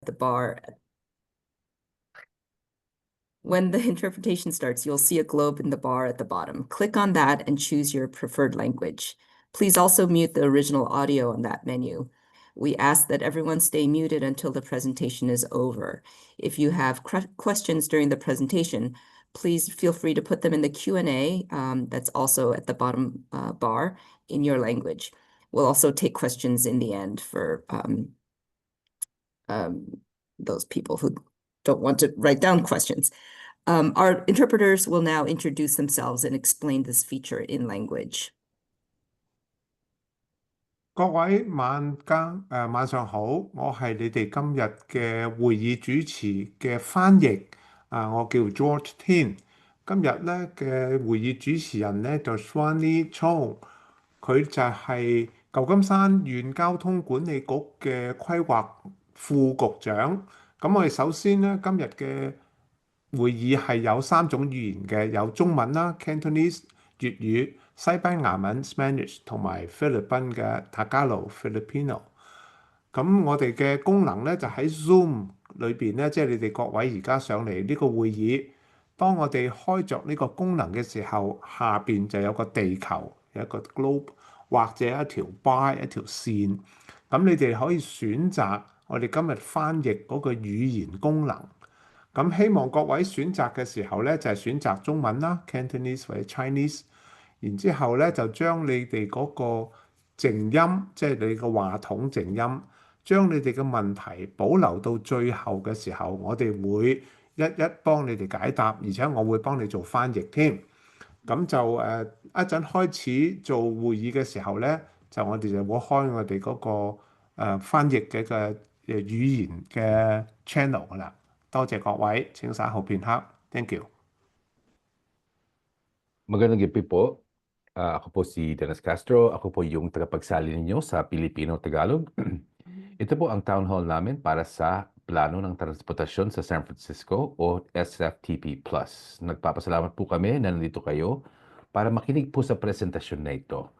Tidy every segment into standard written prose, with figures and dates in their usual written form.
the bar. When the interpretation starts, you'll see a globe in the bar at the bottom. Click on that and choose your preferred language. Please also mute the original audio on that menu. We ask that everyone stay muted until the presentation is over. If you have questions during the presentation, please feel free to put them in the Q&A that's also at the bottom bar in your language. We'll also take questions in the end for those people who don't want to write down questions. Our interpreters will now introduce themselves and explain this feature in language. 各位晚上好，我係你哋今日嘅會議主持嘅翻譯，我叫 George Tin。今日咧嘅會議主持人咧就 Swanee Cho，佢就係舊金山縣交通管理局嘅規劃副局長。咁我哋首先咧今日嘅會議係有3種語言嘅，有中文啦 （Cantonese）、粵語、西班牙文 （Spanish） 同埋菲律賓嘅 Tagalog（Filipino）。咁我哋嘅功能咧就喺 Zoom 裏邊咧，即係你哋各位而家上嚟呢個會議，當我哋開着呢個功能嘅時候，下邊就有個地球，有一個 globe 或者一條 bar 一條線。咁你哋可以選擇我哋今日翻譯嗰個語言功能。咁希望各位選擇嘅時候咧，就係選擇中文啦 （Cantonese 或者 Chinese）。然之後咧，就將你哋嗰個靜音，即係你個話筒靜音，將你哋嘅問題保留到最後嘅時候，我哋會一一幫你哋解答，而且我會幫你做翻譯添。咁就一陣開始做會議嘅時候咧，我哋就會開我哋嗰個翻譯嘅語言嘅 channel 噶啦。多謝各位，請稍後片刻。Thank you. Magandang gabi po. Ako po si Dennis Castro. Ako po yung tagapagsalin ninyo sa Pilipino-Tagalog. Ito po ang town hall namin para sa Plano ng Transportasyon sa San Francisco o SFTP+. Nagpapasalamat po kami na nandito kayo para makinig po sa presentasyon na ito.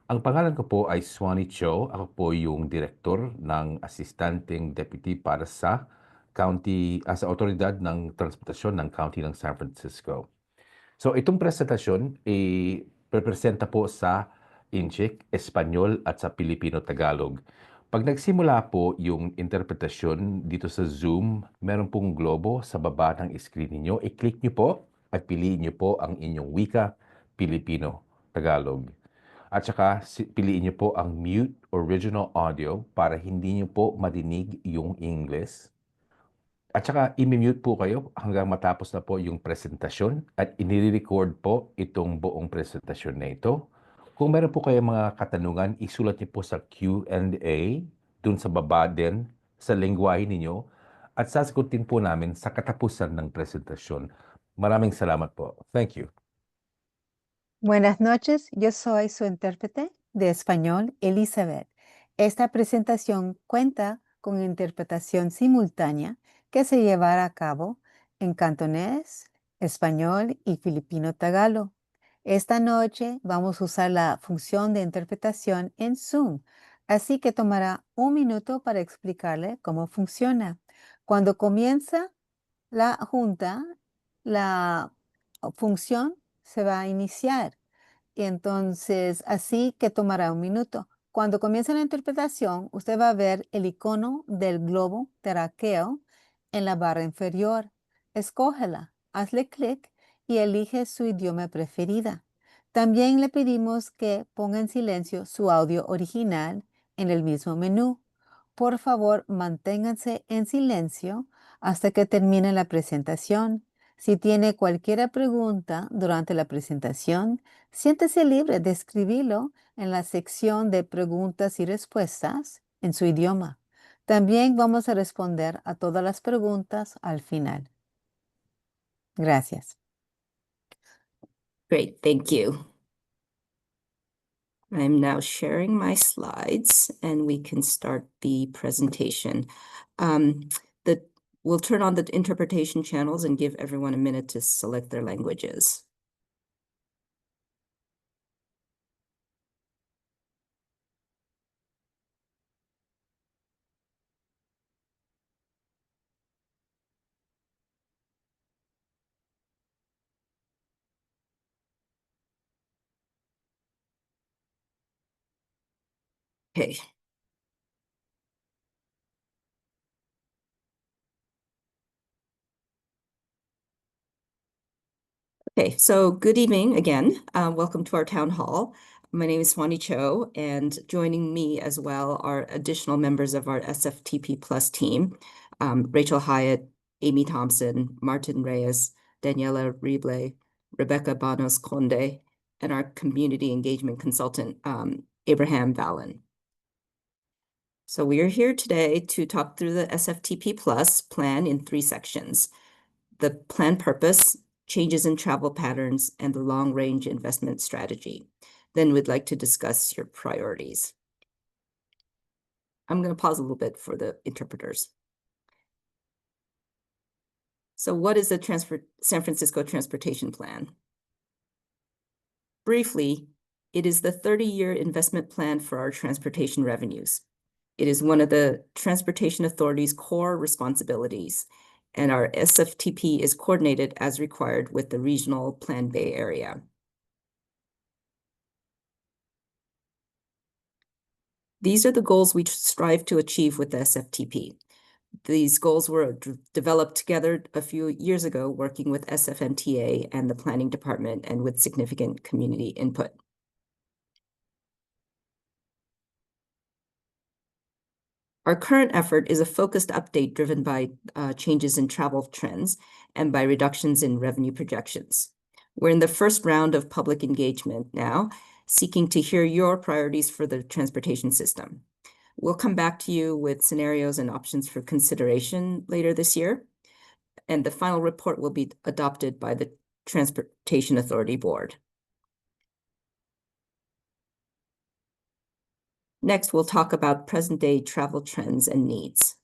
Ang pangalan ko po ay Swanee Cho. Ako po yung direktor ng Asistanteng Deputy para sa sa Otoridad ng Transportasyon ng County ng San Francisco. So itong presentasyon representa po sa Inchik, Espanyol at sa Pilipino-Tagalog. Pag nagsimula po yung interpretasyon dito sa Zoom, meron pong globo sa baba ng screen niyo. I-click niyo po at piliin niyo po ang inyong wika, Pilipino-Tagalog. At saka piliin niyo po ang mute original audio para hindi niyo po marinig yung English. At saka i-mute po kayo hanggang matapos na po yung presentasyon at inire-record po itong buong presentasyon na ito. Kung meron po kayong mga katanungan, isulat niyo po sa Q&A dun sa baba din sa lengguwahe ninyo at sasagutin po namin sa katapusan ng presentasyon. Maraming salamat po. Thank you. Buenas noches, yo soy su intérprete de español, Elizabeth. Esta presentación cuenta con interpretación simultánea que se llevará a cabo en cantonés, español y filipino-tagalo. Esta noche vamos a usar la función de interpretación en Zoom, así que tomará un minuto para explicarle cómo funciona. Cuando comienza la junta, la función se va a iniciar y entonces así que tomará un minuto. Cuando comience la interpretación, usted va a ver el icono del globo terráqueo en la barra inferior. Escógela, hazle clic y elige su idioma preferida. También le pedimos que ponga en silencio su audio original en el mismo menú. Por favor, manténganse en silencio hasta que termine la presentación. Si tiene cualquier pregunta durante la presentación, siéntese libre de escribirlo en la sección de preguntas y respuestas en su idioma. También vamos a responder a todas las preguntas al final. Gracias. Great, thank you. I'm now sharing my slides and we can start the presentation. We'll turn on the interpretation channels and give everyone a minute to select their languages. Okay. Okay, so good evening again. Welcome to our town hall. My name is Swanee Cho, and joining me as well are additional members of our SFTP Plus team, Rachel Hyatt, Amy Thompson, Martin Reyes, Daniela Rible, Rebecca Banos Conde, and our community engagement consultant, Abraham Vallon. So we are here today to talk through the SFTP Plus plan in 3 sections: the plan purpose, changes in travel patterns, and the long-range investment strategy. Then we'd like to discuss your priorities. I'm going to pause a little bit for the interpreters. So what is the San Francisco Transportation Plan? Briefly, it is the 30-year investment plan for our transportation revenues. It is one of the Transportation Authority's core responsibilities, and our SFTP is coordinated as required with the Regional Plan Bay Area. These are the goals we strive to achieve with the SFTP. These goals were developed together a few years ago, working with SFMTA and the planning department and with significant community input. Our current effort is a focused update driven by changes in travel trends and by reductions in revenue projections. We're in the first round of public engagement now, seeking to hear your priorities for the transportation system. We'll come back to you with scenarios and options for consideration later this year, and the final report will be adopted by the Transportation Authority Board. Next, we'll talk about present-day travel trends and needs.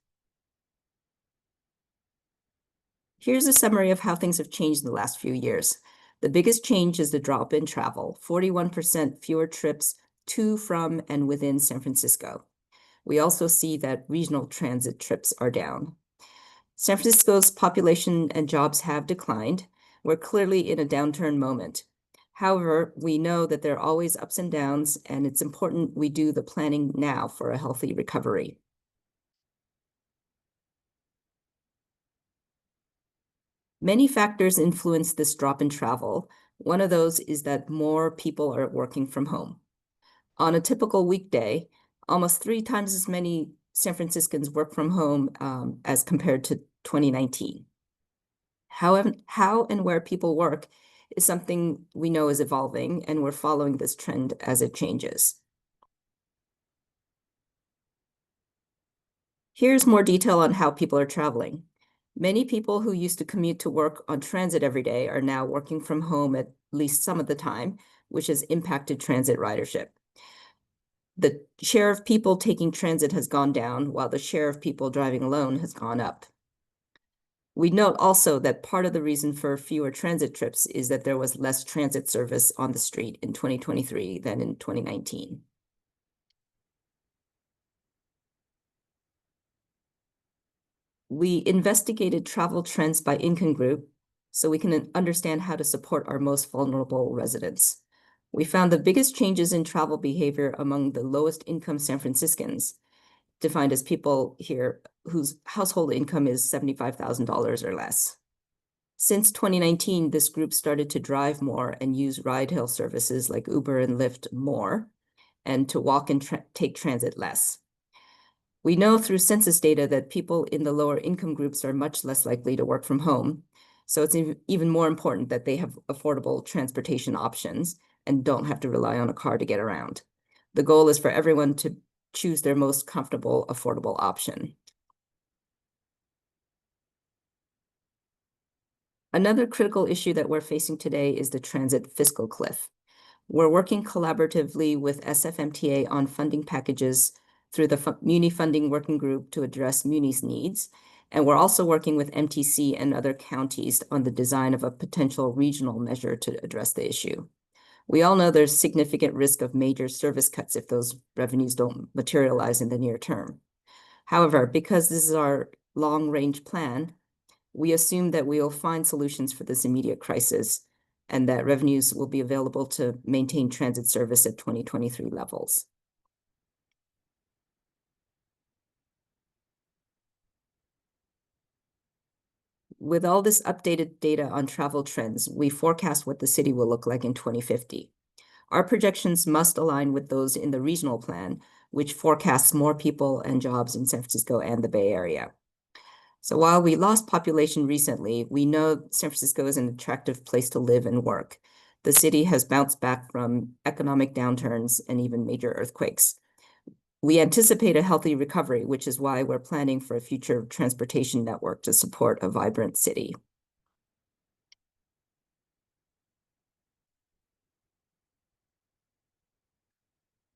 Here's a summary of how things have changed in the last few years. The biggest change is the drop in travel, 41% fewer trips to, from, and within San Francisco. We also see that regional transit trips are down. San Francisco's population and jobs have declined. We're clearly in a downturn moment. However, we know that there are always ups and downs, and it's important we do the planning now for a healthy recovery. Many factors influence this drop in travel. One of those is that more people are working from home. On a typical weekday, almost 3 times as many San Franciscans work from home as compared to 2019. How and where people work is something we know is evolving, and we're following this trend as it changes. Here's more detail on how people are traveling. Many people who used to commute to work on transit every day are now working from home at least some of the time, which has impacted transit ridership. The share of people taking transit has gone down, while the share of people driving alone has gone up. We note also that part of the reason for fewer transit trips is that there was less transit service on the street in 2023 than in 2019. We investigated travel trends by income group so we can understand how to support our most vulnerable residents. We found the biggest changes in travel behavior among the lowest income San Franciscans, defined as people here whose household income is $75,000 or less. Since 2019, this group started to drive more and use ride-hail services like Uber and Lyft more, and to walk and take transit less. We know through census data that people in the lower income groups are much less likely to work from home, so it's even more important that they have affordable transportation options and don't have to rely on a car to get around. The goal is for everyone to choose their most comfortable, affordable option. Another critical issue that we're facing today is the transit fiscal cliff. We're working collaboratively with SFMTA on funding packages through the Muni Funding Working Group to address Muni's needs, and we're also working with MTC and other counties on the design of a potential regional measure to address the issue. We all know there's significant risk of major service cuts if those revenues don't materialize in the near term. However, because this is our long-range plan, we assume that we will find solutions for this immediate crisis and that revenues will be available to maintain transit service at 2023 levels. with all this updated data on travel trends, we forecast what the city will look like in 2050. Our projections must align with those in the regional plan, which forecasts more people and jobs in San Francisco and the Bay Area. So while we lost population recently, we know San Francisco is an attractive place to live and work. The city has bounced back from economic downturns and even major earthquakes. We anticipate a healthy recovery, which is why we're planning for a future transportation network to support a vibrant city.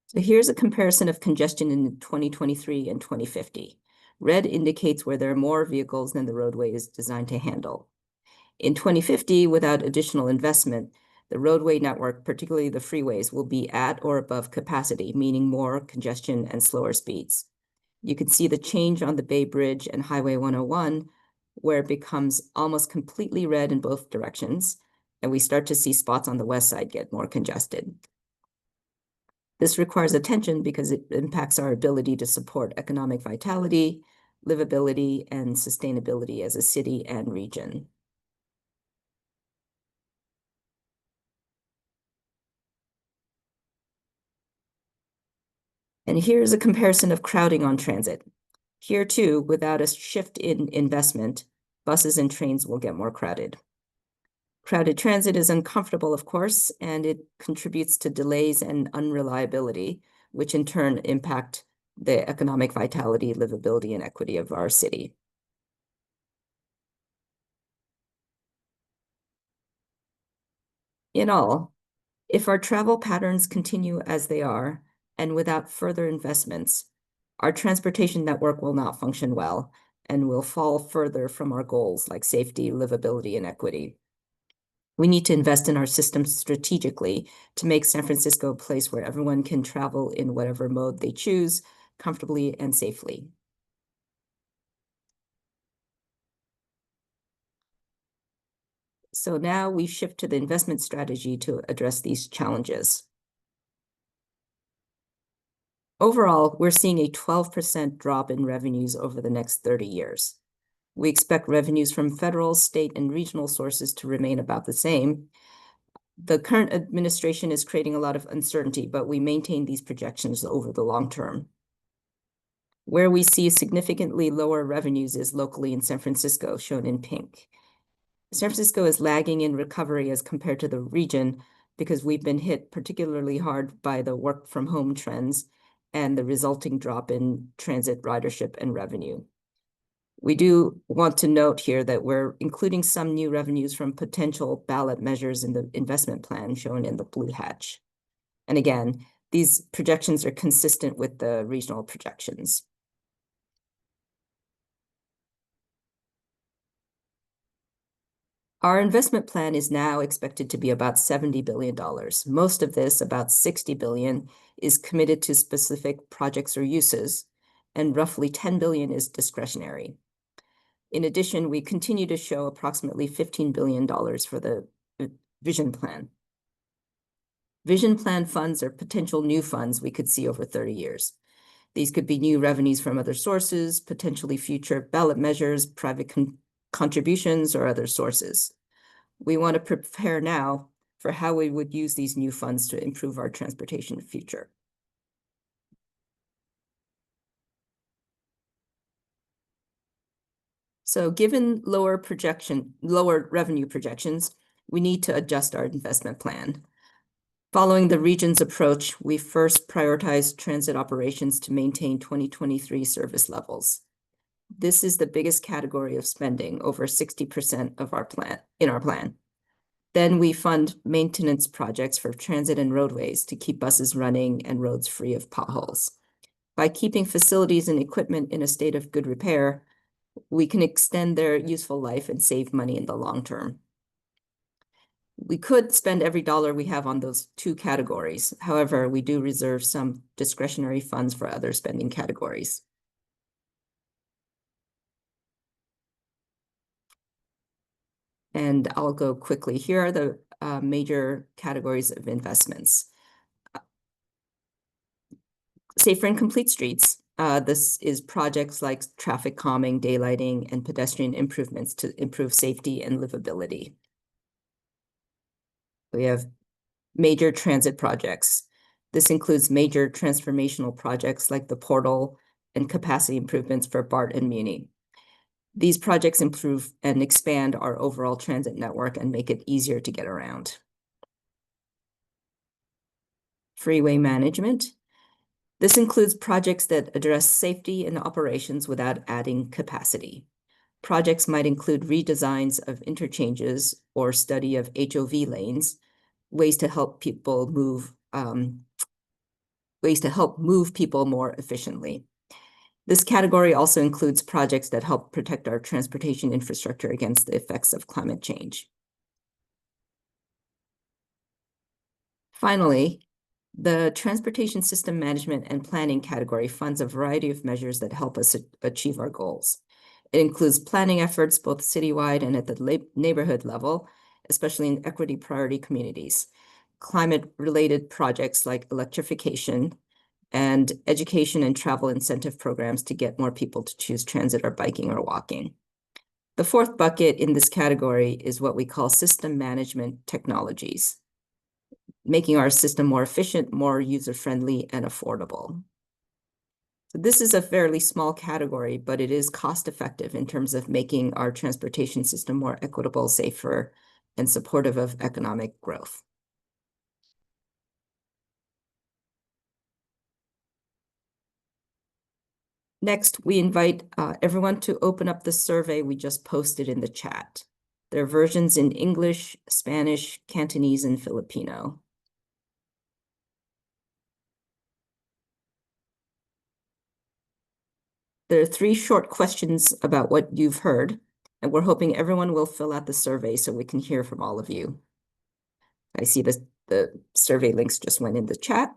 So here's a comparison of congestion in 2023 and 2050. Red indicates where there are more vehicles than the roadway is designed to handle. In 2050, without additional investment, the roadway network, particularly the freeways, will be at or above capacity, meaning more congestion and slower speeds. You can see the change on the Bay Bridge and Highway 101, where it becomes almost completely red in both directions, and we start to see spots on the west side get more congested. This requires attention because it impacts our ability to support economic vitality, livability, and sustainability as a city and region. And here's a comparison of crowding on transit. Here too, without a shift in investment, buses and trains will get more crowded. Crowded transit is uncomfortable, of course, and it contributes to delays and unreliability, which in turn impact the economic vitality, livability, and equity of our city. In all, if our travel patterns continue as they are, and without further investments, our transportation network will not function well and will fall further from our goals like safety, livability, and equity. We need to invest in our systems strategically to make San Francisco a place where everyone can travel in whatever mode they choose, comfortably and safely. So now we shift to the investment strategy to address these challenges. Overall, we're seeing a 12% drop in revenues over the next 30 years. We expect revenues from federal, state, and regional sources to remain about the same. The current administration is creating a lot of uncertainty, but we maintain these projections over the long term. Where we see significantly lower revenues is locally in San Francisco, shown in pink. San Francisco is lagging in recovery as compared to the region because we've been hit particularly hard by the work from home trends and the resulting drop in transit ridership and revenue. We do want to note here that we're including some new revenues from potential ballot measures in the investment plan shown in the blue hatch. And again, these projections are consistent with the regional projections. Our investment plan is now expected to be about $70 billion. Most of this, about $60 billion, is committed to specific projects or uses, and roughly $10 billion is discretionary. In addition, we continue to show approximately $15 billion for the vision plan. Vision plan funds are potential new funds we could see over 30 years. These could be new revenues from other sources, potentially future ballot measures, private contributions, or other sources. We want to prepare now for how we would use these new funds to improve our transportation future. So given lower revenue projections, we need to adjust our investment plan. Following the region's approach, we first prioritized transit operations to maintain 2023 service levels. This is the biggest category of spending, over 60% of our plan. Then we fund maintenance projects for transit and roadways to keep buses running and roads free of potholes. By keeping facilities and equipment in a state of good repair, we can extend their useful life and save money in the long term. We could spend every dollar we have on those two categories. However, we do reserve some discretionary funds for other spending categories. And I'll go quickly. Here are the major categories of investments. Safer and complete streets. This is projects like traffic calming, daylighting, and pedestrian improvements to improve safety and livability. We have major transit projects. This includes major transformational projects like the portal and capacity improvements for BART and Muni. These projects improve and expand our overall transit network and make it easier to get around. Freeway management. This includes projects that address safety and operations without adding capacity. Projects might include redesigns of interchanges or study of HOV lanes, ways to help move people more efficiently. This category also includes projects that help protect our transportation infrastructure against the effects of climate change. Finally, the Transportation System Management and Planning category funds a variety of measures that help us achieve our goals. It includes planning efforts both citywide and at the neighborhood level, especially in equity priority communities, climate-related projects like electrification, and education and travel incentive programs to get more people to choose transit or biking or walking. The fourth bucket in this category is what we call system management technologies, making our system more efficient, more user-friendly, and affordable. So this is a fairly small category, but it is cost-effective in terms of making our transportation system more equitable, safer, and supportive of economic growth. Next, we invite everyone to open up the survey we just posted in the chat. There are versions in English, Spanish, Cantonese, and Filipino. There are 3 short questions about what you've heard, and we're hoping everyone will fill out the survey so we can hear from all of you. I see the survey links just went in the chat.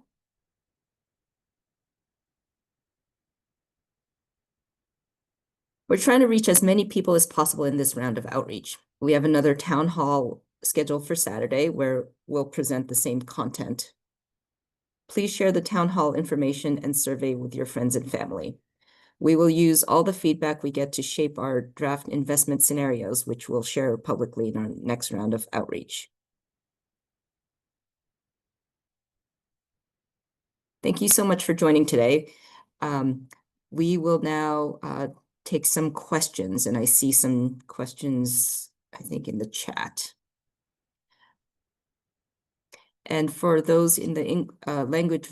We're trying to reach as many people as possible in this round of outreach. We have another town hall scheduled for Saturday where we'll present the same content. Please share the town hall information and survey with your friends and family. We will use all the feedback we get to shape our draft investment scenarios, which we'll share publicly in our next round of outreach. Thank you so much for joining today. We will now take some questions, and I see some questions, I think, in the chat. And for those in the language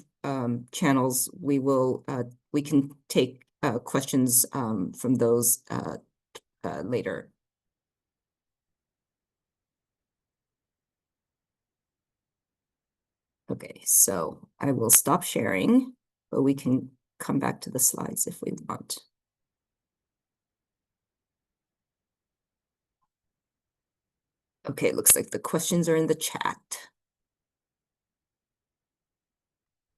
channels, we can take questions from those later. Okay, so I will stop sharing, but we can come back to the slides if we want. Okay, looks like the questions are in the chat.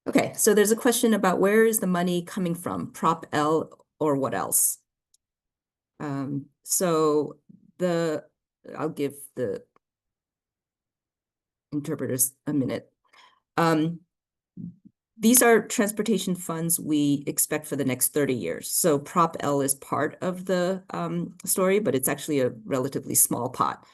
Okay, so there's a question about where is the money coming from, Prop L or what else? So I'll give the interpreters a minute. These are transportation funds we expect for the next 30 years. So Prop L is part of the story, but it's actually a relatively small pot.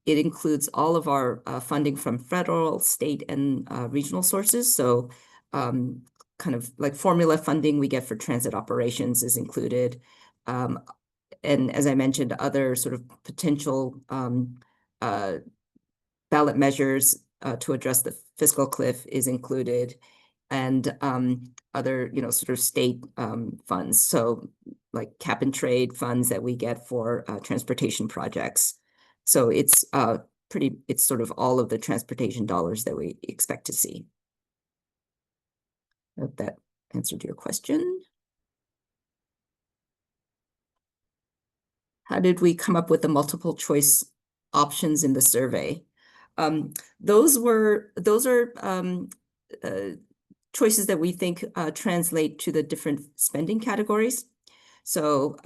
It includes all of our funding from federal, state, and regional sources. So kind of like formula funding we get for transit operations is included. And as I mentioned, other sort of potential ballot measures to address the fiscal cliff is included, and other, sort of state funds. So like cap and trade funds that we get for transportation projects. So it's sort of all of the transportation dollars that we expect to see. I hope that answered your question. How did we come up with the multiple choice options in the survey? Those are choices that we think translate to the different spending categories. So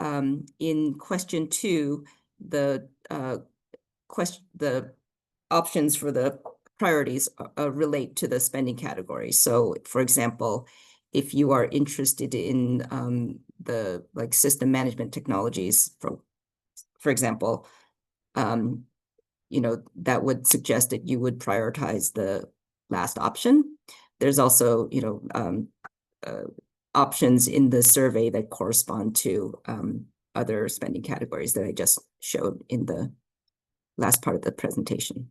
in question 2, the options for the priorities relate to the spending categories. So for example, if you are interested in the like system management technologies, for example, you know, that would suggest that you would prioritize the last option. There's also, you know, options in the survey that correspond to other spending categories that I just showed in the last part of the presentation.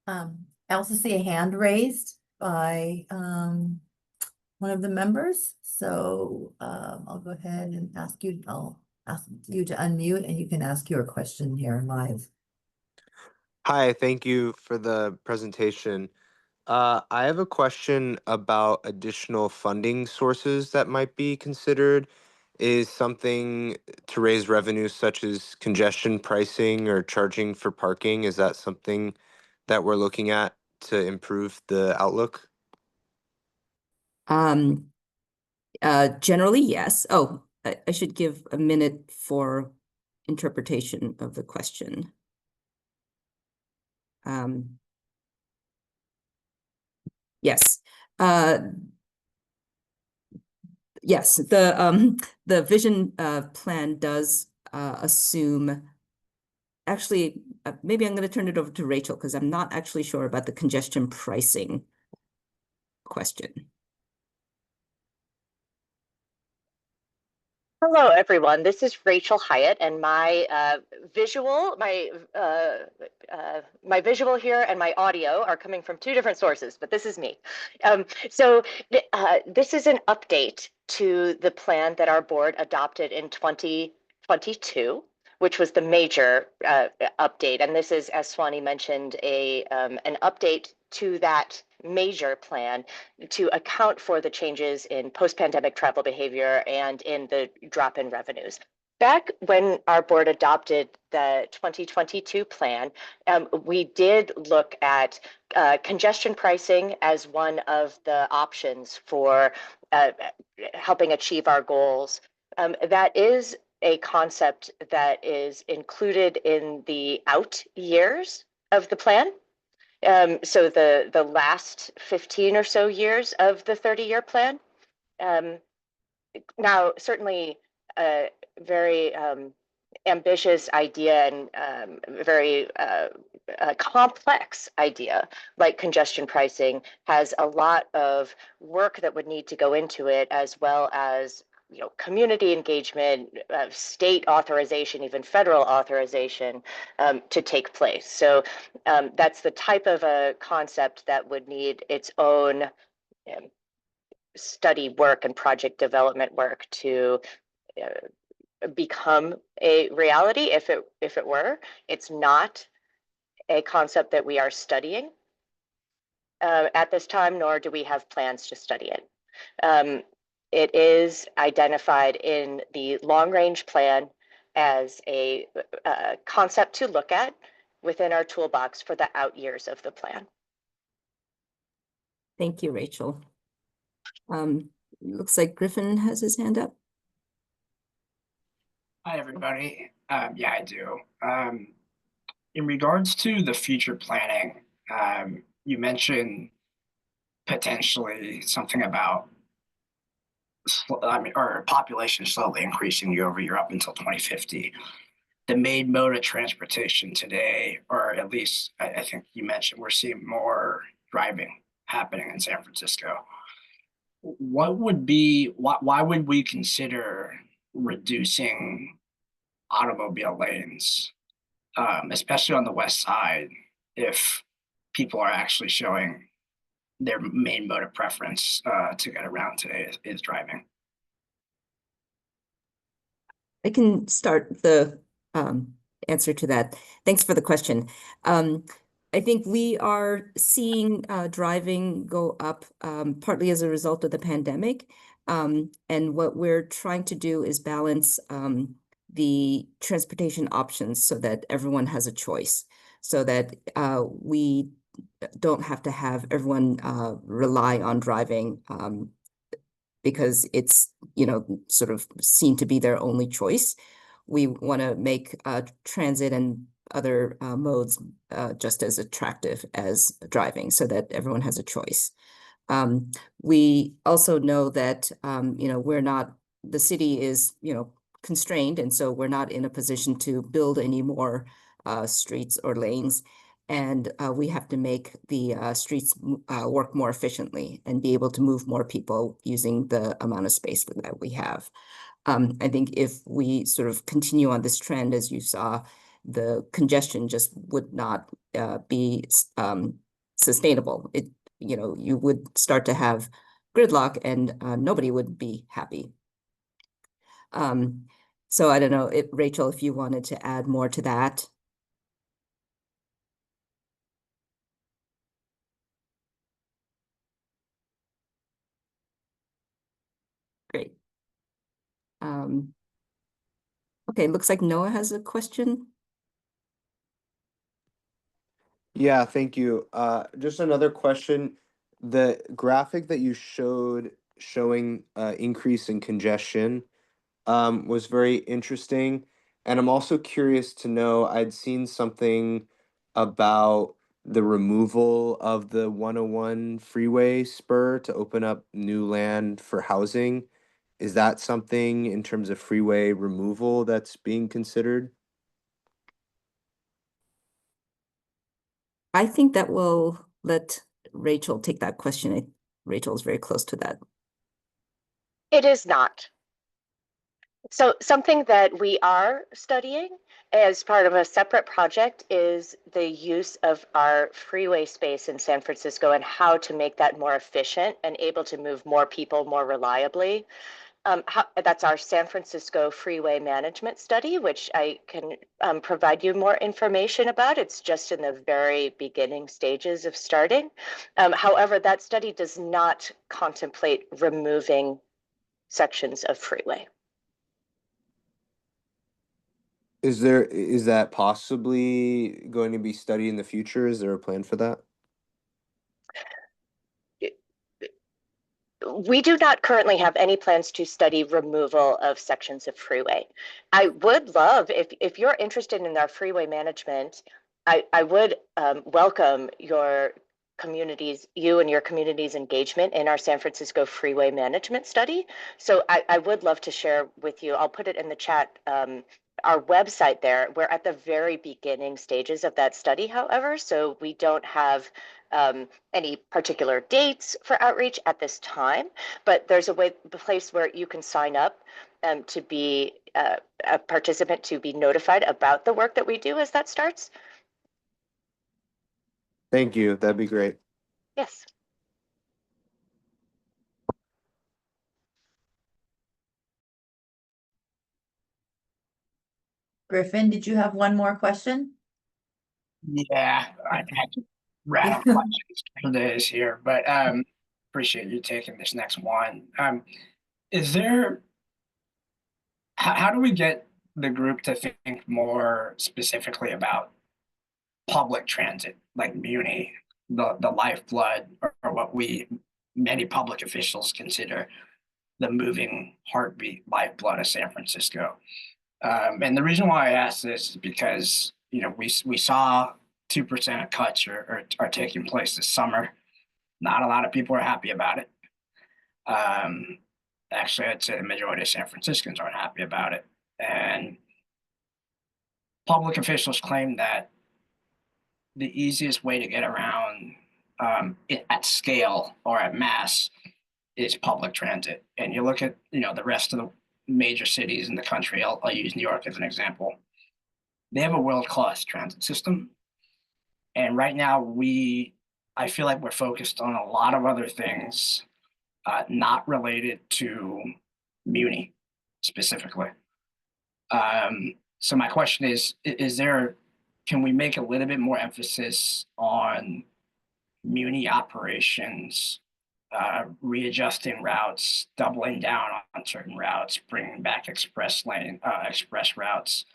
I also see a hand raised by one of the members. So I'll go ahead and ask you, I'll ask you to unmute and you can ask your question here live. Hi, thank you for the presentation. I have a question about additional funding sources that might be considered. Is something to raise revenues such as congestion pricing or charging for parking? Is that something that we're looking at to improve the outlook? Generally, yes. Oh, I should give a minute for interpretation of the question. Yes. Yes, the vision plan does assume, actually, maybe I'm going to turn it over to Rachel because I'm not actually sure about the congestion pricing question. Hello, everyone. This is Rachel Hyatt, and my visual here and my audio are coming from two different sources, but this is me. This is an update to the plan that our board adopted in 2022, which was the major update. And this is, as Swanee mentioned, an update to that major plan to account for the changes in post-pandemic travel behavior and in the drop in revenues. Back when our board adopted the 2022 plan, we did look at congestion pricing as one of the options for helping achieve our goals. That is a concept that is included in the out years of the plan. So the last 15 or so years of the 30-year plan. Now, certainly a very ambitious idea and very complex idea like congestion pricing has a lot of work that would need to go into it, as well as community engagement, state authorization, even federal authorization to take place. So that's the type of a concept that would need its own study work and project development work to become a reality. If it were, it's not a concept that we are studying at this time, nor do we have plans to study it. It is identified in the long-range plan as a concept to look at within our toolbox for the out years of the plan. Thank you, Rachel. Looks like Griffin has his hand up. Hi, everybody. Yeah, I do. In regards to the future planning, you mentioned potentially something about or population slowly increasing year over year up until 2050. The main mode of transportation today, or at least I think you mentioned, we're seeing more driving happening in San Francisco. Why would we consider reducing automobile lanes, especially on the west side, if people are actually showing their main mode of preference to get around today is driving? I can start the answer to that. Thanks for the question. I think we are seeing driving go up partly as a result of the pandemic. And what we're trying to do is balance the transportation options so that everyone has a choice, so that we don't have to have everyone rely on driving because it's, sort of seen to be their only choice. We want to make transit and other modes just as attractive as driving, so that everyone has a choice. We also know that the city is constrained, and so we're not in a position to build any more streets or lanes. And we have to make the streets work more efficiently and be able to move more people using the amount of space that we have. I think if we sort of continue on this trend, as you saw, the congestion just would not be sustainable. You would start to have gridlock, and nobody would be happy. So I don't know, Rachel, if you wanted to add more to that. Great. Okay, looks like Noah has a question. Yeah, thank you. Just another question. The graphic that you showed showing increase in congestion was very interesting. And I'm also curious to know, I'd seen something about the removal of the 101 freeway spur to open up new land for housing. Is that something in terms of freeway removal that's being considered? I think that we'll let Rachel take that question. Rachel is very close to that. It is not. So something that we are studying as part of a separate project is the use of our freeway space in San Francisco and how to make that more efficient and able to move more people more reliably. That's our San Francisco Freeway Management Study, which I can provide you more information about. It's just in the very beginning stages of starting. However, that study does not contemplate removing sections of freeway. Is that possibly going to be studied in the future? Is there a plan for that? We do not currently have any plans to study removal of sections of freeway. I would love, if you're interested in our freeway management, I would welcome you and your community's engagement in our San Francisco Freeway Management Study. So I would love to share with you, I'll put it in the chat, our website there. We're at the very beginning stages of that study, however, so we don't have any particular dates for outreach at this time, but there's a place where you can sign up to be a participant, to be notified about the work that we do as that starts. Thank you. That'd be great. Yes. Griffin, did you have one more question? Yeah, I had to ran out of questions for days here, but appreciate you taking this next one. Is there how do we get the group to think more specifically about public transit, like Muni, the lifeblood, or what many public officials consider the moving heartbeat lifeblood of San Francisco? And the reason why I ask this is because we saw 2% cuts are taking place this summer. Not a lot of people are happy about it. Actually, I'd say the majority of San Franciscans aren't happy about it. And public officials claim that the easiest way to get around it at scale or at mass is public transit. And you look at the rest of the major cities in the country. I'll use New York as an example. They have a world-class transit system. And right now, I feel like we're focused on a lot of other things, not related to Muni specifically. So my question is can we make a little bit more emphasis on Muni operations, readjusting routes, doubling down on certain routes, bringing back express routes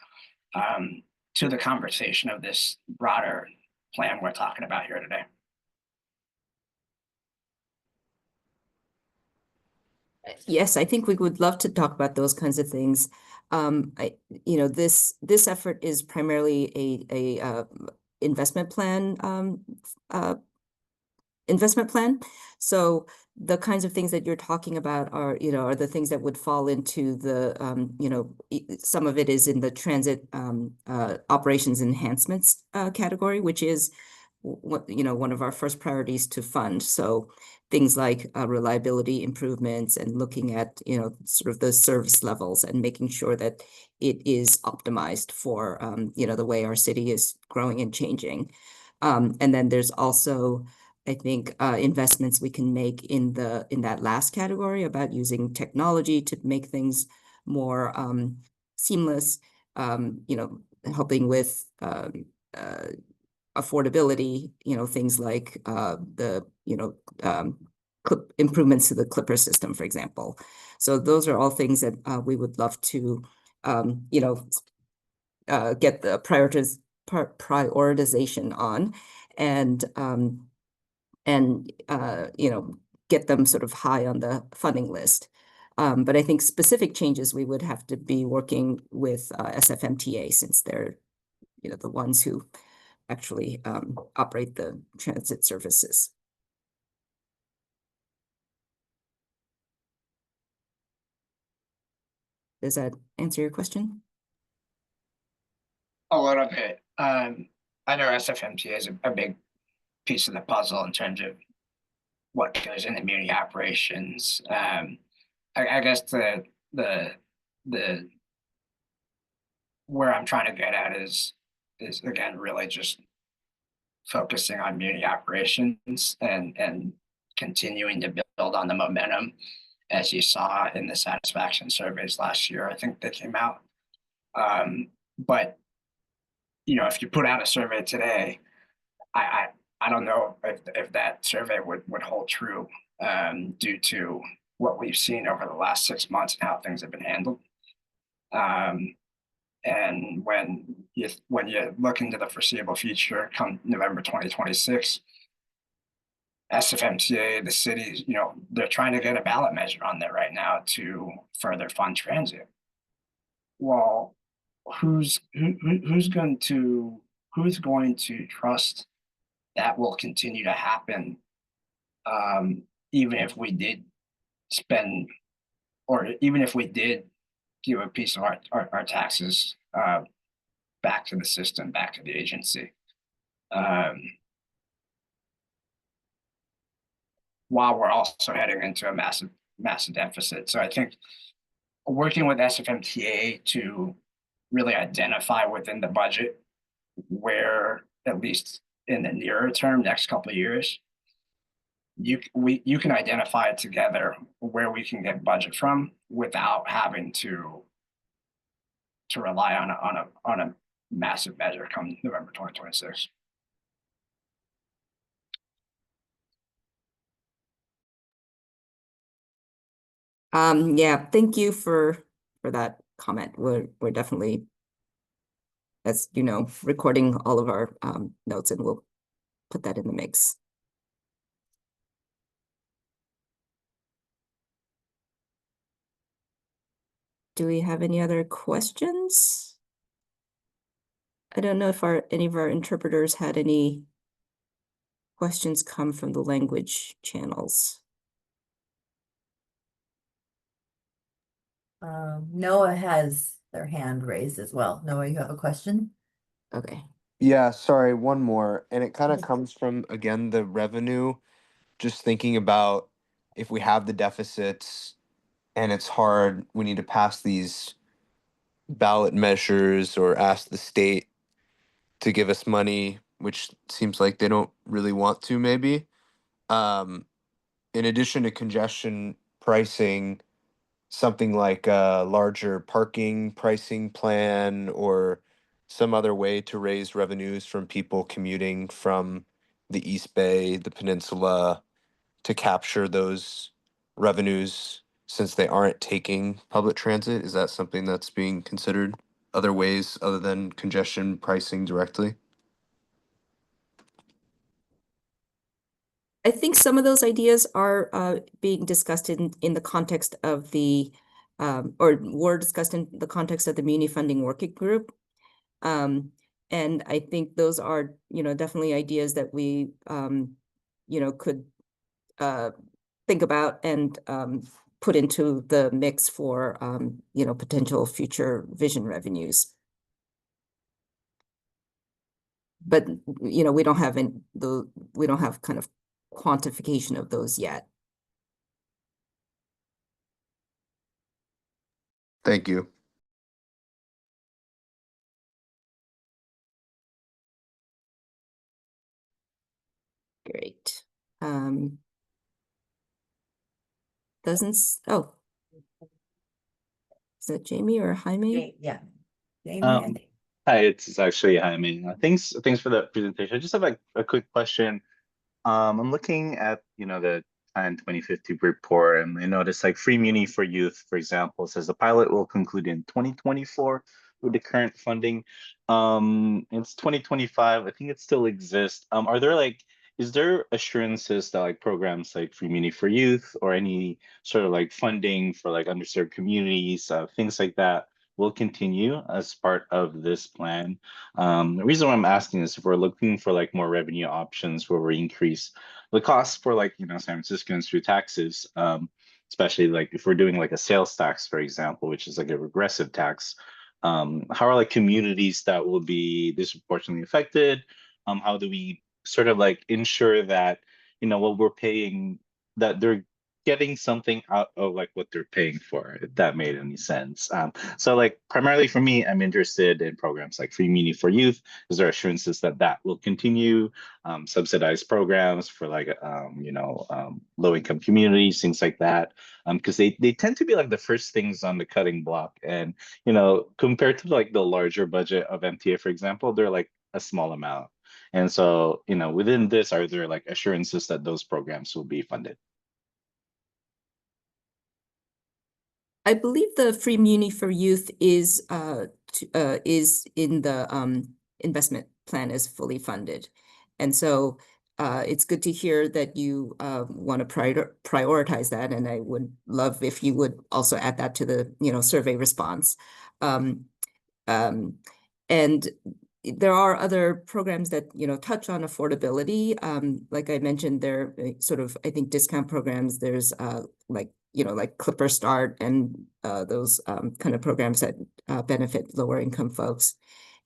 to the conversation of this broader plan we're talking about here today? Yes, I think we would love to talk about those kinds of things. This effort is primarily a investment plan So the kinds of things that you're talking about are the things that would fall into the, some of it is in the transit operations enhancements category, which is one of our first priorities to fund. So things like reliability improvements and looking at, sort of the service levels and making sure that it is optimized for, the way our city is growing and changing. And then there's also, I think, investments we can make in that last category about using technology to make things more seamless, helping with affordability, things like improvements to the clipper system, for example. So those are all things that we would love to, get the prioritization on, and get them sort of high on the funding list. But I think specific changes we would have to be working with SFMTA, since they're the ones who actually operate the transit services. Does that answer your question? A little bit. I know SFMTA is a big piece of the puzzle in terms of what goes into community operations. I guess the where I'm trying to get at is again really just focusing on community operations and continuing to build on the momentum, as you saw in the satisfaction surveys last year. I think they came out. But if you put out a survey today, I don't know if that survey would hold true, due to what we've seen over the last 6 months and how things have been handled. And when you look into the foreseeable future, come November 2026, SFMTA, the cities, they're trying to get a ballot measure on there right now to further fund transit. Well, who's going to trust that will continue to happen, even if we did spend, or even if we did give a piece of our taxes back to the system, back to the agency, while we're also heading into a massive deficit. So I think working with SFMTA to really identify within the budget where, at least in the nearer term, next couple of years, you can identify together where we can get budget from without having to rely on a massive measure come November 2026. Yeah, thank you for that comment. We're definitely, as you know, recording all of our notes, and we'll put that in the mix. Do we have any other questions? I don't know if any of our interpreters had any questions come from the language channels. Noah has their hand raised as well. Noah, you have a question? Okay. Yeah, sorry, one more. And it kind of comes from, again, the revenue. Just thinking about if we have the deficits and it's hard, we need to pass these ballot measures or ask the state to give us money, which seems like they don't really want to, maybe. In addition to congestion pricing, something like a larger parking pricing plan or some other way to raise revenues from people commuting from the East Bay, the peninsula, to capture those revenues since they aren't taking public transit? Is that something that's being considered? Other ways other than congestion pricing directly? I think some of those ideas are being discussed in the context of the or were discussed in the context of the Muni Funding Working Group. And I think those are, definitely ideas that we, could think about and put into the mix for, potential future vision revenues. But, we don't have kind of quantification of those yet. Thank you. Great. Oh, is that Jamie or Jaime? Yeah. Jamie, Um, I think. Hi, it's actually Jaime. Thanks for the presentation. I just have a quick question. I'm looking at, the Plan 2050 report, and I noticed like Free Muni for Youth, for example, says the pilot will conclude in 2024 with the current funding. It's 2025. I think it still exists. Is there assurances that like programs like Free Muni for Youth or any sort of like funding for like underserved communities, things like that will continue as part of this plan? The reason why I'm asking is if we're looking for like more revenue options where we increase the cost for like, San Franciscans through taxes, especially like if we're doing like a sales tax, for example, which is like a regressive tax, how are like communities that will be disproportionately affected? How do we sort of like ensure that, what we're paying, that they're getting something out of like what they're paying for, if that made any sense. So like primarily for me, I'm interested in programs like Free Muni for Youth. Is there assurances that that will continue? Subsidized programs for like low income communities, things like that. Because they tend to be like the first things on the cutting block, and compared to like the larger budget of MTA, for example, they're like a small amount. And so, within this, are there like assurances that those programs will be funded? I believe the Free Muni for Youth is in the investment plan is fully funded. And so it's good to hear that you want to prioritize that. And I would love if you would also add that to the, survey response. And there are other programs that, touch on affordability. Like I mentioned, there are sort of, I think, discount programs. There's like Clipper Start and those kind of programs that benefit lower income folks.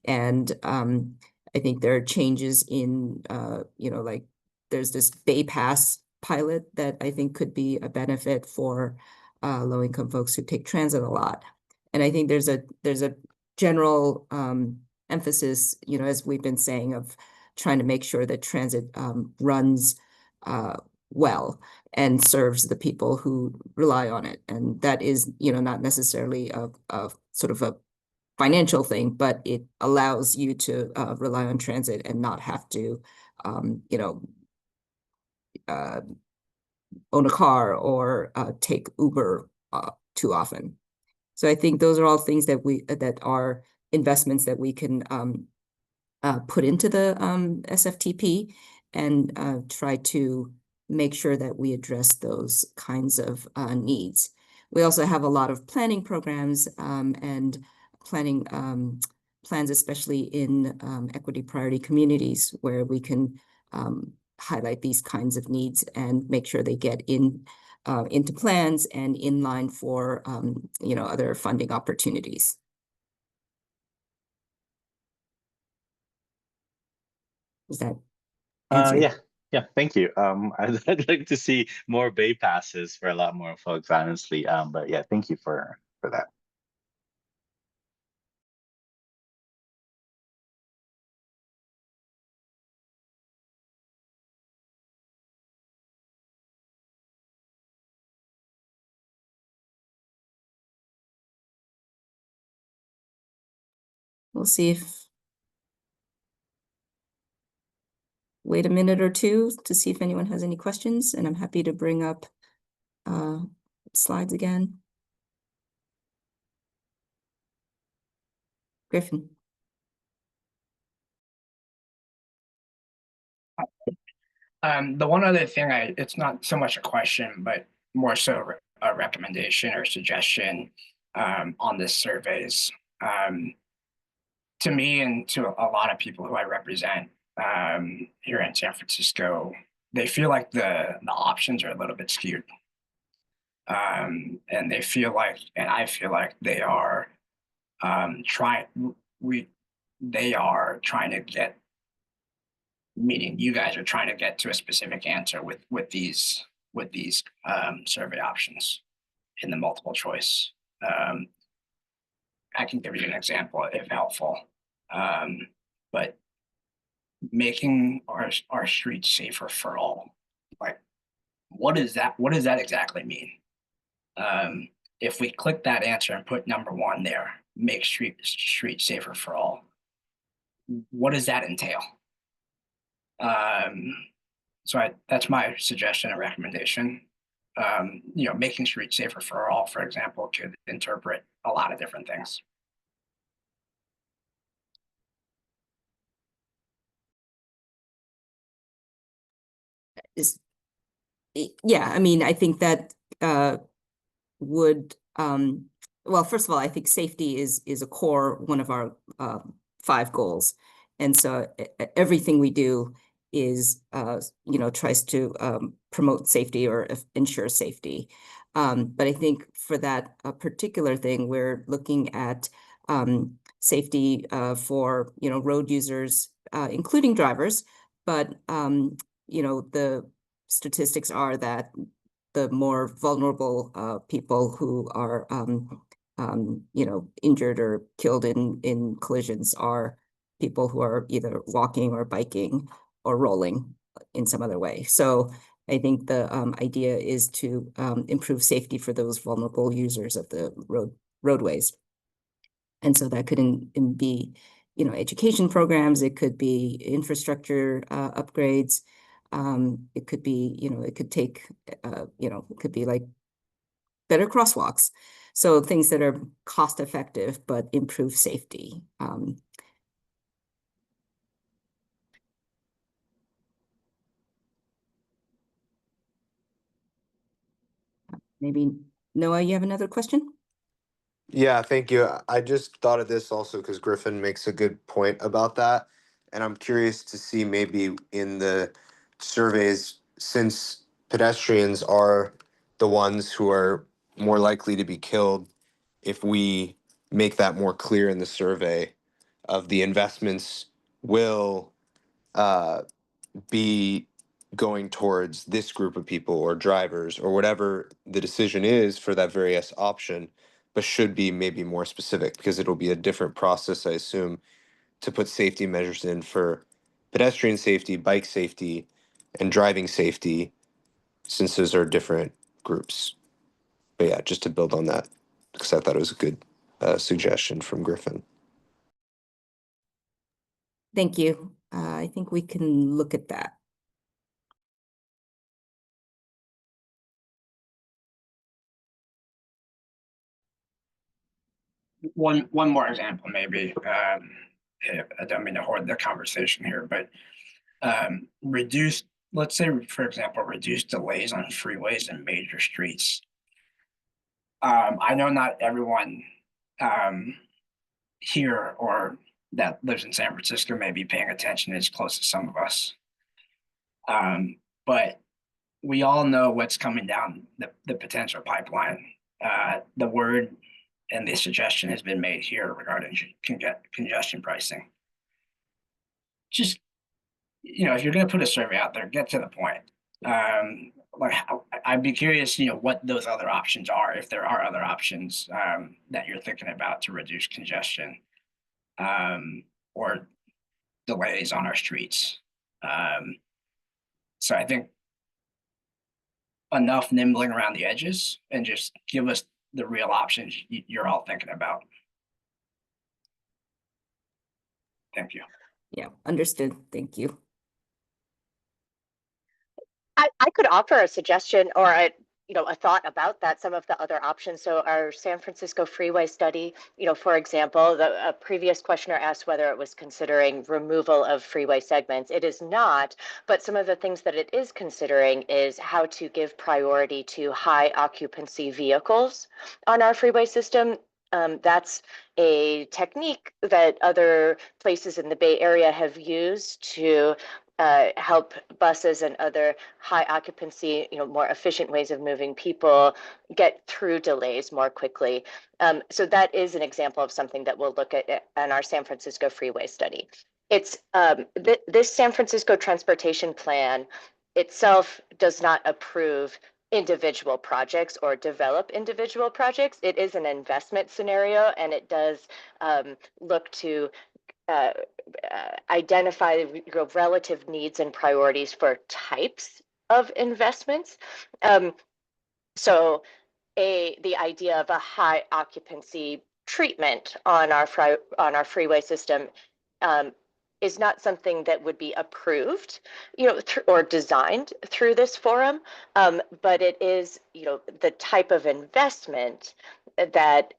And I think there are changes in, like there's this Bay Pass pilot that I think could be a benefit for low income folks who take transit a lot. And I think there's a general emphasis, as we've been saying, of trying to make sure that transit runs well and serves the people who rely on it. And that is, not necessarily a sort of a financial thing, but it allows you to rely on transit and not have to, own a car or take Uber too often. So I think those are all things that are investments that we can put into the SFTP and try to make sure that we address those kinds of needs. We also have a lot of planning programs and planning plans, especially in equity priority communities, where we can highlight these kinds of needs and make sure they get into plans and in line for other funding opportunities. Does that answer? Yeah, thank you. I'd like to see more Bay Passes for a lot more folks, honestly. But yeah, thank you for that. We'll see if wait a minute or two to see if anyone has any questions, and I'm happy to bring up slides again. Griffin. The one other thing, it's not so much a question, but more so a recommendation or suggestion on this surveys. To me and to a lot of people who I represent here in San Francisco, they feel like the options are a little bit skewed. And they feel like, and I feel like they are they are trying to get, meaning you guys are trying to get to a specific answer with these survey options in the multiple choice. I can give you an example if helpful, but making our streets safer for all, like what does that exactly mean? If we click that answer and put number 1 there, make streets safer for all, what does that entail? So that's my suggestion and recommendation. Making streets safer for all, for example, could interpret a lot of different things. Yeah, I mean, I think that would well, first of all, I think safety is a core one of our 5 goals, and so everything we do is tries to promote safety or ensure safety. But I think for that particular thing, we're looking at safety for road users, including drivers, but the statistics are that the more vulnerable people who are injured or killed in collisions are people who are either walking or biking or rolling in some other way. So I think the idea is to improve safety for those vulnerable users of the roadways. And so that could be education programs, it could be infrastructure upgrades. It could be, it could take, it could be like better crosswalks. So things that are cost effective, but improve safety. Maybe Noah, you have another question? Yeah, thank you. I just thought of this also because Griffin makes a good point about that. And I'm curious to see maybe in the surveys, since pedestrians are the ones who are more likely to be killed, if we make that more clear in the survey of the investments will be going towards this group of people or drivers or whatever the decision is for that various option, but should be maybe more specific because it'll be a different process, I assume, to put safety measures in for pedestrian safety, bike safety, and driving safety, since those are different groups. But yeah, just to build on that, because I thought it was a good suggestion from Griffin. Thank you. I think we can look at that. One more example, maybe. I don't mean to hoard the conversation here, but let's say, for example, reduce delays on freeways and major streets. I know not everyone here or that lives in San Francisco may be paying attention as close as some of us. But we all know what's coming down the potential pipeline. The word and the suggestion has been made here regarding congestion pricing. Just, if you're going to put a survey out there, get to the point. I'd be curious, what those other options are, if there are other options that you're thinking about to reduce congestion or delays on our streets. So I think enough nimbling around the edges and just give us the real options you're all thinking about. Thank you. Yeah, understood. Thank you. I could offer a suggestion or a thought about that, some of the other options. So our San Francisco freeway study, for example, a previous questioner asked whether it was considering removal of freeway segments. It is not, but some of the things that it is considering is how to give priority to high occupancy vehicles on our freeway system. That's a technique that other places in the Bay Area have used to help buses and other high occupancy, more efficient ways of moving people get through delays more quickly. So that is an example of something that we'll look at in our San Francisco freeway study. It's this San Francisco transportation plan itself does not approve individual projects or develop individual projects. It is an investment scenario, and it does look to identify relative needs and priorities for types of investments. So the idea of a high occupancy treatment on our freeway system is not something that would be approved, or designed through this forum, but it is, the type of investment that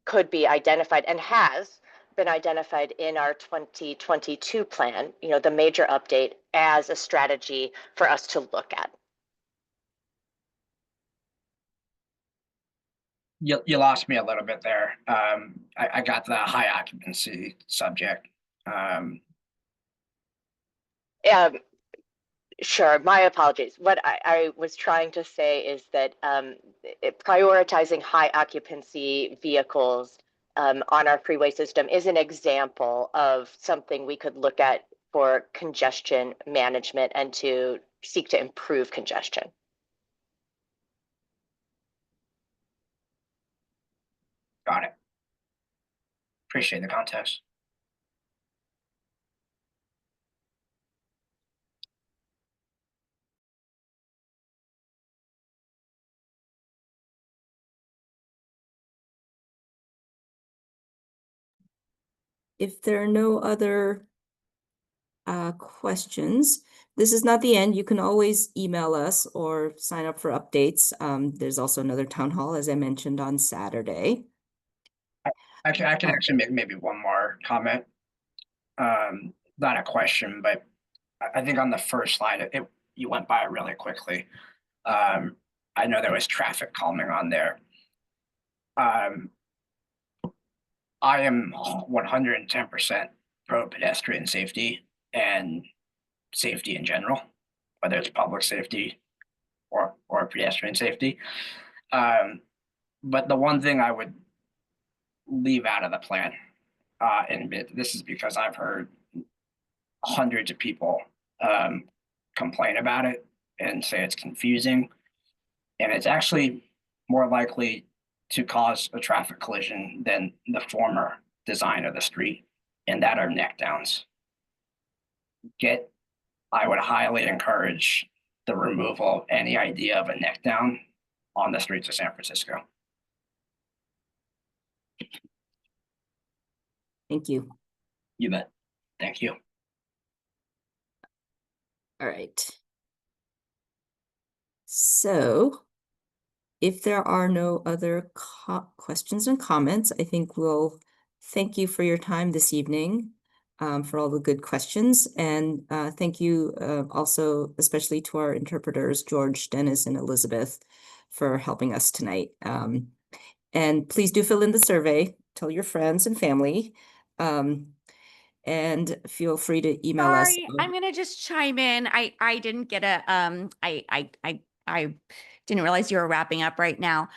could be identified and has been identified in our 2022 plan, the major update, as a strategy for us to look at. You lost me a little bit there. I got the high occupancy subject. Sure, my apologies. What I was trying to say is that prioritizing high occupancy vehicles on our freeway system is an example of something we could look at for congestion management and to seek to improve congestion. Got it. Appreciate the context. If there are no other questions, this is not the end. You can always email us or sign up for updates. There's also another town hall, as I mentioned, on Saturday. I can actually make maybe one more comment. Not a question, but I think on the first slide, you went by it really quickly. I know there was traffic calming on there. I am 110% pro pedestrian safety and safety in general, whether it's public safety or pedestrian safety. But the one thing I would leave out of the plan, and this is because I've heard hundreds of people complain about it and say it's confusing, and it's actually more likely to cause a traffic collision than the former design of the street, and that are neck downs. I would highly encourage the removal of any idea of a neck down on the streets of San Francisco. Thank you. You bet. Thank you. All right. So if there are no other questions and comments, I think we'll thank you for your time this evening, for all the good questions. And thank you also, especially to our interpreters, George, Dennis, and Elizabeth, for helping us tonight. And please do fill in the survey, tell your friends and family, and feel free to email us. Sorry, I'm gonna just chime in. I didn't get a I didn't realize you were wrapping up right now.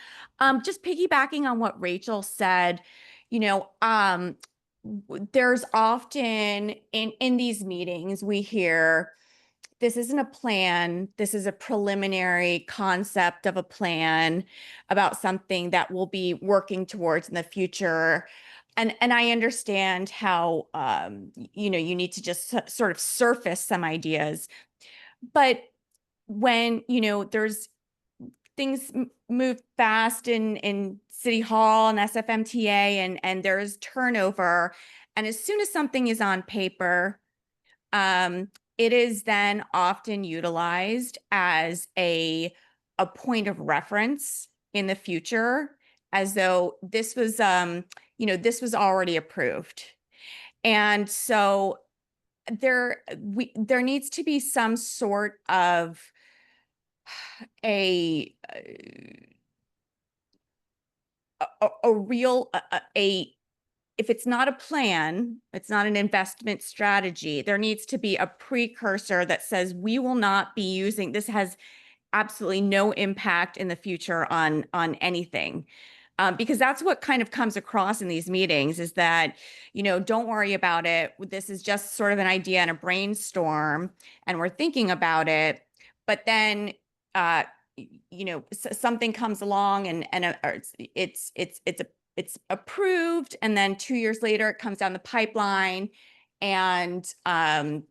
Just piggybacking on what Rachel said, there's often in these meetings we hear, this isn't a plan, this is a preliminary concept of a plan about something that we'll be working towards in the future. And I understand how, you need to just sort of surface some ideas. But when, there's things move fast in City Hall and SFMTA and there's turnover. And as soon as something is on paper, it is then often utilized as a a point of reference in the future, as though this was, this was already approved. And so there needs to be some sort of a real, if it's not a plan, it's not an investment strategy, there needs to be a precursor that says we will not be using, this has absolutely no impact in the future on anything. Because that's what kind of comes across in these meetings is that, don't worry about it. This is just sort of an idea and a brainstorm, and we're thinking about it. But then, something comes along and it's approved, and then 2 years later it comes down the pipeline, and then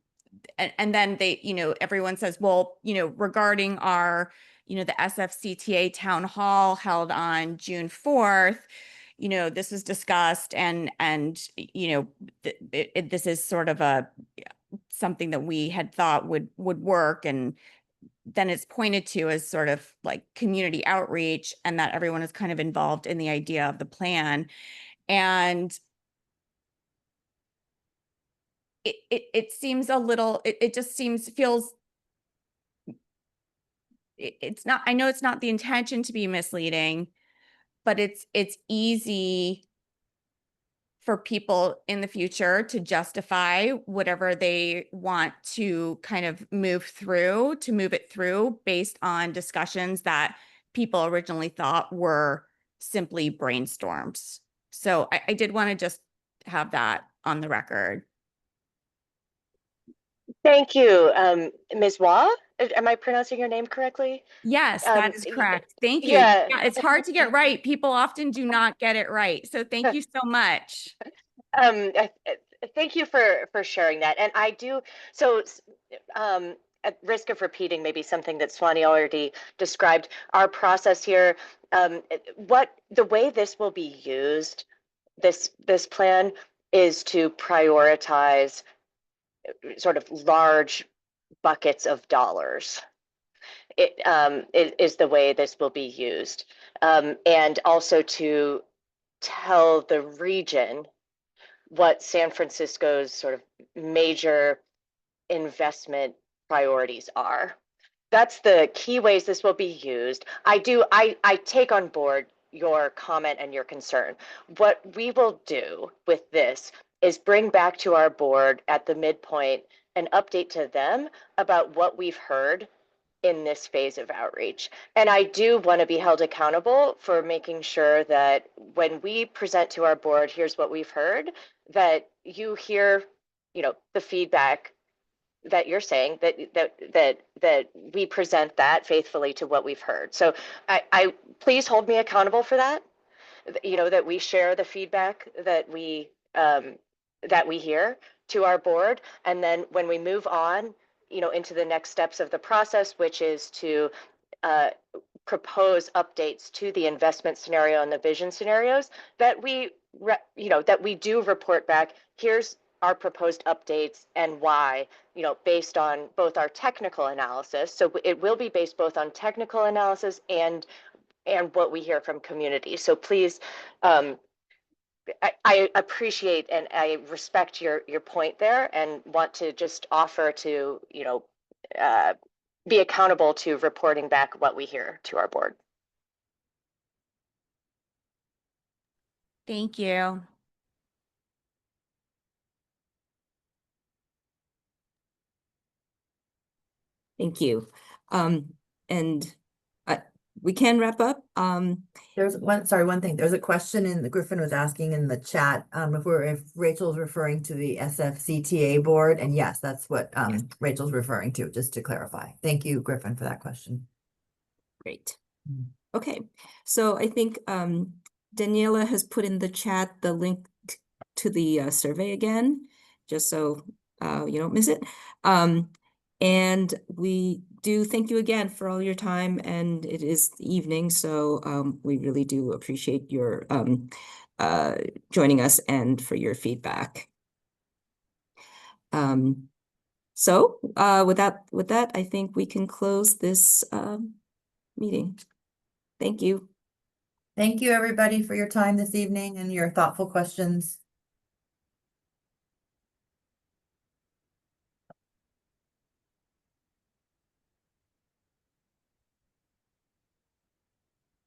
they, everyone says, well, regarding our, the SFCTA town hall held on June 4th, this was discussed, and this is sort of something that we had thought would work, and then it's pointed to as sort of like community outreach, and that everyone is kind of involved in the idea of the plan. And it seems a little, it just feels, it's not, I know it's not the intention to be misleading, but it's easy for people in the future to justify whatever they want to kind of move it through based on discussions that people originally thought were simply brainstorms. So I did want to just have that on the record. Thank you, Ms. Wah. Am I pronouncing your name correctly? Yes, that is correct. Thank you. Yeah. It's hard to get right. People often do not get it right. So thank you so much. Thank you for sharing that. And I do, so at risk of repeating maybe something that Swanee already described, our process here, the way this will be used, this plan is to prioritize sort of large buckets of dollars. It is the way this will be used. And also to tell the region what San Francisco's sort of major investment priorities are. That's the key ways this will be used. I take on board your comment and your concern. What we will do with this is bring back to our board at the midpoint an update to them about what we've heard in this phase of outreach. And I do want to be held accountable for making sure that when we present to our board, here's what we've heard, that you hear, the feedback that you're saying, that we present that faithfully to what we've heard. So I please hold me accountable for that, that we share the feedback that we hear to our board. And then when we move on, into the next steps of the process, which is to propose updates to the investment scenario and the vision scenarios, that we do report back, here's our proposed updates and why, based on both our technical analysis. So it will be based both on technical analysis and what we hear from community. So please, I appreciate and I respect your point there, and want to just offer to, be accountable to reporting back what we hear to our board. Thank you. Thank you. And we can wrap up. There's one thing. There's a question Griffin was asking in the chat, if Rachel's referring to the SFCTA board, and yes, that's what Rachel's referring to, just to clarify. Thank you, Griffin, for that question. Great. Okay, so I think Daniela has put in the chat the link to the survey again, just so you don't miss it. And we do thank you again for all your time, and it is the evening, so we really do appreciate your joining us and for your feedback. So with that, I think we can close this meeting. Thank you. Thank you, everybody, for your time this evening and your thoughtful questions.